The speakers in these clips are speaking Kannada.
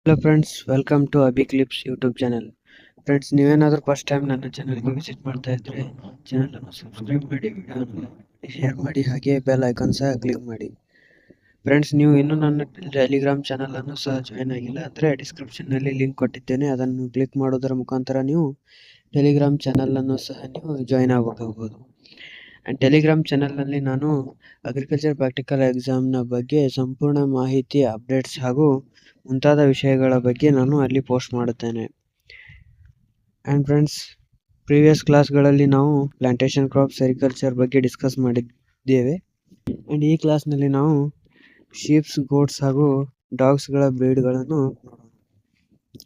Hello friends, welcome to Abi clips YouTube channel. Friends, ನೀವೇನಾದರೂ ಫಸ್ಟ್ ಟೈಮ್ ನನ್ನ ಚಾನಲ್ಗೆ ವಿಸಿಟ್ ಮಾಡ್ತಾ ಇದ್ದರೆ ಚಾನಲನ್ನು ಸಬ್ಸ್ಕ್ರೈಬ್ ಮಾಡಿ, ವಿಡಿಯೋನ ಶೇರ್ ಮಾಡಿ, ಹಾಗೆ ಬೆಲ್ ಐಕಾನ್ ಸಹ ಕ್ಲಿಕ್ ಮಾಡಿ. ಫ್ರೆಂಡ್ಸ್, ನೀವು ಇನ್ನೂ ನನ್ನ ಟೆಲಿಗ್ರಾಮ್ ಚಾನಲನ್ನು ಸಹ ಜಾಯ್ನ್ ಆಗಿಲ್ಲ ಅಂದರೆ ಡಿಸ್ಕ್ರಿಪ್ಷನ್ನಲ್ಲಿ ಲಿಂಕ್ ಕೊಟ್ಟಿದ್ದೇನೆ. ಅದನ್ನು ಕ್ಲಿಕ್ ಮಾಡೋದರ ಮುಖಾಂತರ ನೀವು ಟೆಲಿಗ್ರಾಮ್ ಚಾನಲನ್ನು ಸಹ ನೀವು ಜಾಯ್ನ್ ಆಗಬಹುದು. ಆ್ಯಂಡ್ ಟೆಲಿಗ್ರಾಮ್ ಚಾನಲ್ನಲ್ಲಿ ನಾನು ಅಗ್ರಿಕಲ್ಚರ್ ಪ್ರಾಕ್ಟಿಕಲ್ ಎಕ್ಸಾಮ್ನ ಬಗ್ಗೆ ಸಂಪೂರ್ಣ ಮಾಹಿತಿ, ಅಪ್ಡೇಟ್ಸ್ ಹಾಗೂ ಮುಂತಾದ ವಿಷಯಗಳ ಬಗ್ಗೆ ನಾನು ಅಲ್ಲಿ ಪೋಸ್ಟ್ ಮಾಡುತ್ತೇನೆ. ಆ್ಯಂಡ್ ಫ್ರೆಂಡ್ಸ್, ಪ್ರೀವಿಯಸ್ ಕ್ಲಾಸ್ಗಳಲ್ಲಿ ನಾವು ಪ್ಲಾಂಟೇಶನ್ ಕ್ರಾಪ್ ಸೆರಿಕಲ್ಚರ್ ಬಗ್ಗೆ ಡಿಸ್ಕಸ್ ಮಾಡಿದ್ದೇವೆ. ಆ್ಯಂಡ್ ಈ ಕ್ಲಾಸ್ನಲ್ಲಿ ನಾವು ಶೀಪ್ಸ್, ಗೋಟ್ಸ್ ಹಾಗೂ ಡಾಗ್ಸ್ಗಳ ಬ್ರೀಡ್ಗಳನ್ನು ನೋಡೋಣ.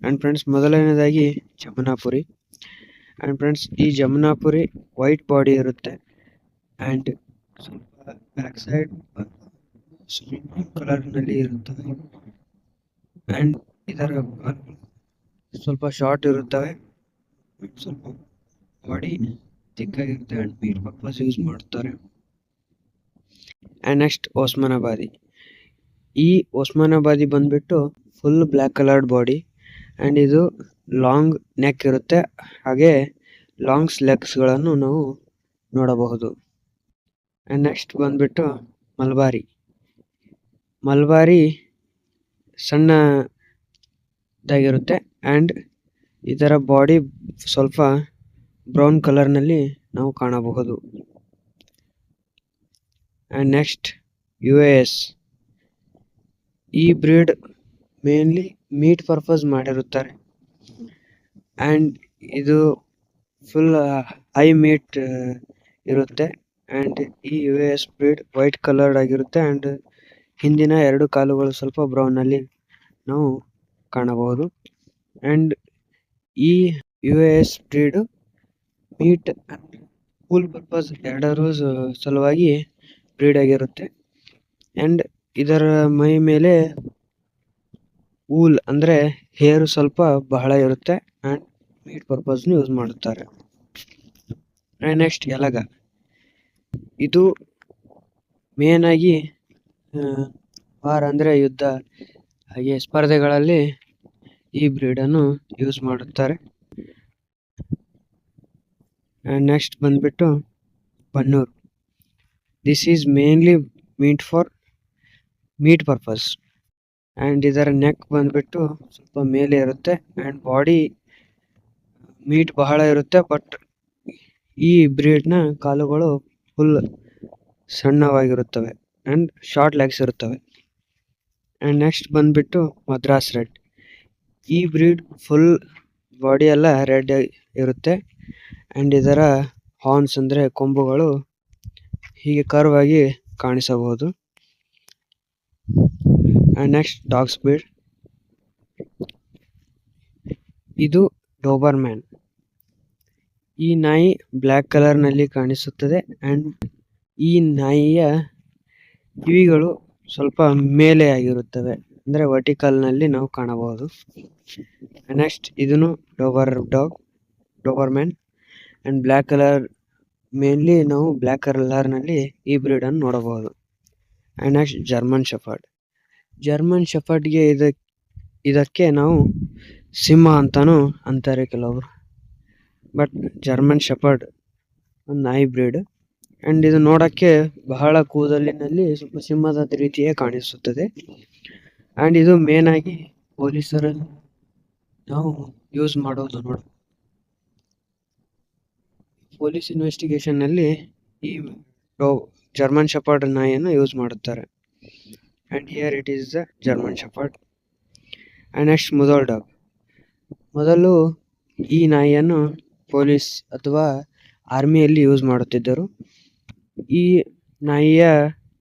ಆ್ಯಂಡ್ ಫ್ರೆಂಡ್ಸ್, ಮೊದಲನೇದಾಗಿ ಜಮುನಾಪುರಿ. ಆ್ಯಂಡ್ ಫ್ರೆಂಡ್ಸ್, ಈ ಜಮುನಾಪುರಿ ವೈಟ್ ಬಾಡಿ ಇರುತ್ತೆ ಆ್ಯಂಡ್ ಸ್ವಲ್ಪ ಬ್ಯಾಕ್ ಸೈಡ್ ಕಲರ್ನಲ್ಲಿ ಇರುತ್ತವೆ. ಆ್ಯಂಡ್ ಇದರ ಸ್ವಲ್ಪ ಶಾರ್ಟ್ ಇರುತ್ತವೆ, ಸ್ವಲ್ಪ ಬಾಡಿ ಚಿಕ್ಕಾಗಿರುತ್ತೆ ಆ್ಯಂಡ್ ಮೀಟ್ ಪರ್ಪಸ್ ಯೂಸ್ ಮಾಡ್ತಾರೆ. And next Osmanabadi. ಈ ಒಸ್ಮಾನಾಬಾದಿ ಬಂದ್ಬಿಟ್ಟು full black coloured body and ಇದು ಲಾಂಗ್ ನೆಕ್ ಇರುತ್ತೆ, ಹಾಗೆ ಲಾಂಗ್ ಲೆಗ್ಸ್ಗಳನ್ನು ನಾವು ನೋಡಬಹುದು. ಆ್ಯಂಡ್ ನೆಕ್ಸ್ಟ್ ಬಂದ್ಬಿಟ್ಟು ಮಲ್ಬಾರಿ. ಮಲ್ಬಾರಿ ಸಣ್ಣದಾಗಿರುತ್ತೆ ಆ್ಯಂಡ್ ಇದರ ಬಾಡಿ ಸ್ವಲ್ಪ ಬ್ರೌನ್ ಕಲರ್ನಲ್ಲಿ ನಾವು ಕಾಣಬಹುದು. And next UAS. ಈ ಬ್ರೀಡ್ ಮೇನ್ಲಿ ಮೀಟ್ ಪರ್ಪಸ್ ಮಾಡಿರುತ್ತಾರೆ ಆ್ಯಂಡ್ ಇದು ಫುಲ್ ಹೈ ಮೀಟ್ ಇರುತ್ತೆ. ಆ್ಯಂಡ್ ಈ UAS ಬ್ರೀಡ್ ವೈಟ್ ಕಲರ್ಡ್ ಆಗಿರುತ್ತೆ ಆ್ಯಂಡ್ ಹಿಂದಿನ ಎರಡು ಕಾಲುಗಳು ಸ್ವಲ್ಪ ಬ್ರೌನಲ್ಲಿ ನಾವು ಕಾಣಬಹುದು. ಆ್ಯಂಡ್ ಈ UAS breed meat and wool purpose ಎರಡರ ಸಲುವಾಗಿ ಬ್ರೀಡ್ ಆಗಿರುತ್ತೆ. ಆ್ಯಂಡ್ ಇದರ ಮೈ ಮೇಲೆ ವೂಲ್ ಅಂದರೆ ಹೇರು ಸ್ವಲ್ಪ ಬಹಳ ಇರುತ್ತೆ ಆ್ಯಂಡ್ ಮೀಟ್ ಪರ್ಪಸ್ನು ಯೂಸ್ ಮಾಡುತ್ತಾರೆ. And next Yelaga. ಇದು ಮೇನ್ ಆಗಿ ವಾರ್ ಅಂದರೆ ಯುದ್ಧ ಹಾಗೆ ಸ್ಪರ್ಧೆಗಳಲ್ಲಿ ಈ ಬ್ರೀಡನ್ನು ಯೂಸ್ ಮಾಡುತ್ತಾರೆ. ಆ್ಯಂಡ್ ನೆಕ್ಸ್ಟ್ ಬಂದ್ಬಿಟ್ಟು Bannur. This is mainly for meat purpose and ಇದರ ನೆಕ್ ಬಂದ್ಬಿಟ್ಟು ಸ್ವಲ್ಪ ಮೇಲೆ ಇರುತ್ತೆ ಆ್ಯಂಡ್ ಬಾಡಿ ಮೀಟ್ ಬಹಳ ಇರುತ್ತೆ, ಬಟ್ ಈ ಬ್ರೀಡ್ನ ಕಾಲುಗಳು ಫುಲ್ ಸಣ್ಣವಾಗಿರುತ್ತವೆ ಆ್ಯಂಡ್ ಶಾರ್ಟ್ ಲೆಗ್ಸ್ ಇರುತ್ತವೆ. ಆ್ಯಂಡ್ ನೆಕ್ಸ್ಟ್ ಬಂದ್ಬಿಟ್ಟು ಮದ್ರಾಸ್ ರೆಡ್. ಈ ಬ್ರೀಡ್ ಫುಲ್ ಬಾಡಿ ಎಲ್ಲ ರೆಡ್ ಇರುತ್ತೆ ಆ್ಯಂಡ್ ಇದರ ಹಾರ್ನ್ಸ್ ಅಂದರೆ ಕೊಂಬುಗಳು ಹೀಗೆ ಕರ್ವ್ ಆಗಿ ಕಾಣಿಸಬಹುದು. And next dogs breed. ಇದು ಡೋಬರ್ಮ್ಯಾನ್. ಈ ನಾಯಿ ಬ್ಲ್ಯಾಕ್ ಕಲರ್ನಲ್ಲಿ ಕಾಣಿಸುತ್ತದೆ ಆ್ಯಂಡ್ ಈ ನಾಯಿಯ ಕಿವಿಗಳು ಸ್ವಲ್ಪ ಮೇಲೆ ಆಗಿರುತ್ತವೆ, ಅಂದರೆ ವರ್ಟಿಕಲ್ನಲ್ಲಿ ನಾವು ಕಾಣಬಹುದು. ನೆಕ್ಸ್ಟ್ ಇದನ್ನು ಡೋಬರ್ಮ್ಯಾನ್ ಆ್ಯಂಡ್ ಬ್ಲ್ಯಾಕ್ ಕಲರ್, ಮೇನ್ಲಿ ನಾವು ಬ್ಲ್ಯಾಕ್ ಕಲರ್ನಲ್ಲಿ ಈ ಬ್ರೀಡನ್ನು ನೋಡಬಹುದು. ಆ್ಯಂಡ್ ನೆಕ್ಸ್ಟ್ ಜರ್ಮನ್ ಶೆಫರ್ಡ್ಗೆ ಇದಕ್ಕೆ ನಾವು ಸಿಂಹ ಅಂತಾನೂ ಅಂತಾರೆ ಕೆಲವರು, ಬಟ್ ಜರ್ಮನ್ ಶೆಫರ್ಡ್ ಒಂದು ನಾಯಿ ಬ್ರೀಡ್ ಆ್ಯಂಡ್ ಇದು ನೋಡೋಕ್ಕೆ ಬಹಳ ಕೂದಲಿನಲ್ಲಿ ಸ್ವಲ್ಪ ಸಿಂಹದ ರೀತಿಯೇ ಕಾಣಿಸುತ್ತದೆ. ಆ್ಯಂಡ್ ಇದು ಮೇನ್ ಆಗಿ ಪೊಲೀಸರಲ್ಲಿ ನಾವು ಯೂಸ್ ಮಾಡೋದು ನೋಡಿ. ಪೊಲೀಸ್ ಇನ್ವೆಸ್ಟಿಗೇಷನ್ನಲ್ಲಿ ಈ ಜರ್ಮನ್ ಶೆಫರ್ಡ್ ನಾಯಿಯನ್ನು ಯೂಸ್ ಮಾಡುತ್ತಾರೆ. And here it is the German shepherd. And next Mudhol dog. ಮೊದಲು ಈ ನಾಯಿಯನ್ನು ಪೊಲೀಸ್ ಅಥವಾ ಆರ್ಮಿಯಲ್ಲಿ ಯೂಸ್ ಮಾಡುತ್ತಿದ್ದರು. ಈ ನಾಯಿಯ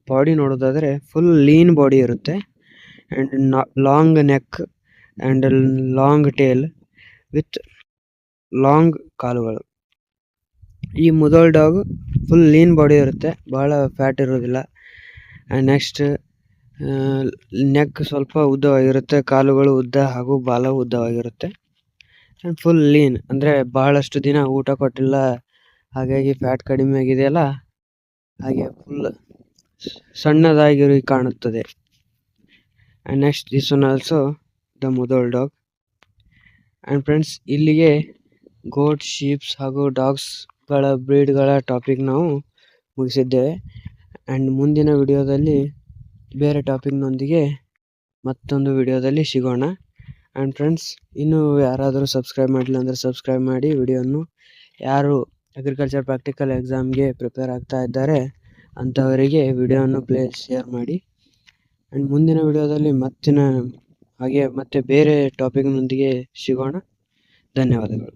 ಬಾಡಿ ನೋಡೋದಾದರೆ ಫುಲ್ ಲೀನ್ ಬಾಡಿ ಇರುತ್ತೆ and long neck and long tail with long ಕಾಲುಗಳು. ಈ Mudhol dog full lean body ಇರುತ್ತೆ, ಬಹಳ ಫ್ಯಾಟ್ ಇರೋದಿಲ್ಲ. ಆ್ಯಂಡ್ ನೆಕ್ಸ್ಟ್ ನೆಕ್ ಸ್ವಲ್ಪ ಉದ್ದವಾಗಿರುತ್ತೆ, ಕಾಲುಗಳು ಉದ್ದ ಹಾಗೂ ಬಾಲವು ಉದ್ದವಾಗಿರುತ್ತೆ ಆ್ಯಂಡ್ ಫುಲ್ ಲೀನ್, ಅಂದರೆ ಬಹಳಷ್ಟು ದಿನ ಊಟ ಕೊಟ್ಟಿಲ್ಲ ಹಾಗಾಗಿ ಫ್ಯಾಟ್ ಕಡಿಮೆ ಆಗಿದೆಯಲ್ಲ, ಹಾಗೆ ಫುಲ್ ಸಣ್ಣದಾಗಿ ಕಾಣುತ್ತದೆ. And next this one also the Mudhol dog. And friends, ಇಲ್ಲಿಗೆ ಗೋಟ್, ಶೀಪ್ಸ್ ಹಾಗೂ ಡಾಗ್ಸ್ಗಳ ಬ್ರೀಡ್ಗಳ ಟಾಪಿಕ್ ನಾವು ಮುಗಿಸಿದ್ದೇವೆ. ಆ್ಯಂಡ್ ಮುಂದಿನ ವಿಡಿಯೋದಲ್ಲಿ ಬೇರೆ ಟಾಪಿಕ್ನೊಂದಿಗೆ ಮತ್ತೊಂದು ವಿಡಿಯೋದಲ್ಲಿ ಸಿಗೋಣ. ಆ್ಯಂಡ್ ಫ್ರೆಂಡ್ಸ್, ಇನ್ನೂ ಯಾರಾದರೂ ಸಬ್ಸ್ಕ್ರೈಬ್ ಮಾಡಿಲ್ಲ ಅಂದರೆ ಸಬ್ಸ್ಕ್ರೈಬ್ ಮಾಡಿ. ವಿಡಿಯೋನು ಯಾರು ಅಗ್ರಿಕಲ್ಚರ್ ಪ್ರಾಕ್ಟಿಕಲ್ ಎಕ್ಸಾಮ್ಗೆ ಪ್ರಿಪೇರ್ ಆಗ್ತಾ ಇದ್ದಾರೆ ಅಂಥವರಿಗೆ ವಿಡಿಯೋವನ್ನು ಶೇರ್ ಮಾಡಿ. ಆ್ಯಂಡ್ ಮುಂದಿನ ವಿಡಿಯೋದಲ್ಲಿ ಮತ್ತೆ ಬೇರೆ ಟಾಪಿಕ್ನೊಂದಿಗೆ ಸಿಗೋಣ. ಧನ್ಯವಾದಗಳು.